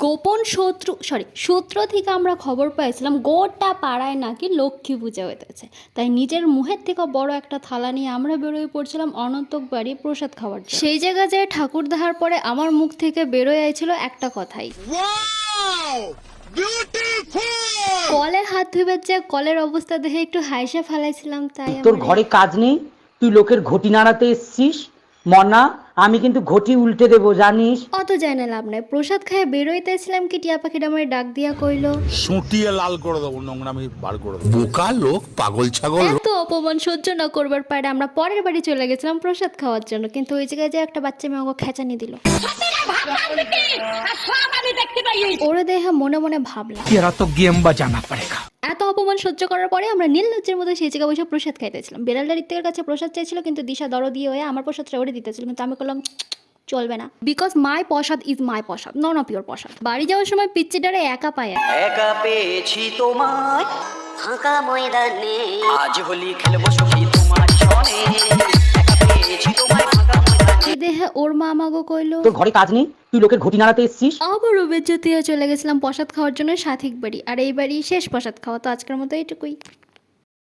গোপন সূত্র থেকে আমরা খবর পাইছিলাম গোটা পাড়ায় নাকি লক্ষ্মী পূজা হইতেছে। তাই নিজের মুখের থেকে বড় একটা থালা নিয়ে আমরা বেরোয় পড়ছিলাম অনন্তক বাড়ি প্রসাদ খাওয়ার জন্য। সেই জায়গা যায় ঠাকুর দেখার পরে আমার মুখ থেকে বেরোয় আইছিল একটা কথাই, কলে হাত ধুবে, যে কলের অবস্থা দেখে একটু হাইসা ফেলাইছিলাম। তাই তোর ঘরে কাজ নেই, তুই লোকের ঘটি নাড়াতে এসছিস। মনা, আমি কিন্তু ঘটি উল্টে দেবো জানিস। অত জানে লাভ নাই, প্রসাদ খায় বেরোইতেছিলাম কি টিয়া পাখিটা আমার ডাক দিয়া কইল, সুটিয়ে লাল করে দেবো, নোংরামি বার করে দেবো। বোকা লোক, পাগল ছাগল। এত অপমান সহ্য না করবার পারে আমরা পরের বাড়ি চলে গেছিলাম প্রসাদ খাওয়ার জন্য। কিন্তু ওই জায়গায় যে একটা বাচ্চা মেয়ে আমাকে খেঁচানি দিল। ওরে দেখে মনে মনে ভাবলাম तेरा तो गेम बजाना पड़ेगा। এত অপমান সহ্য করার পরে আমরা নীললজ্জের মধ্যে সেই জায়গায় বসে প্রসাদ খাইতেছিলাম। বেলালটা ঋত্বিকের কাছে প্রসাদ চাইছিল, কিন্তু দিশা দরদি হয়ে আমার প্রসাদটা ওরে দিতেছিল, কিন্তু আমি বললাম চলবে না, because my prasad is my prasad, none of your prasad. বাড়ি যাওয়ার সময় পিচ্চিটারে একা পায়, একা পেয়েছি তোমায় ফাঁকা ময়দানে, আজ হোলি খেলবো সখী তোমার সনে, একা পেয়েছি তোমায় ফাঁকা ময়দানে। দেখে ওর মা আমাকে কইলো তোর ঘরে কাজ নেই, তুই লোকের ঘটি নাড়াতে এসছিস। আবারও বেজ্জতি হয়ে চলে গেছিলাম প্রসাদ খাওয়ার জন্য সাথিক বাড়ি। আর এই বাড়ি শেষ প্রসাদ খাওয়া। তো আজকের মতো এইটুকুই।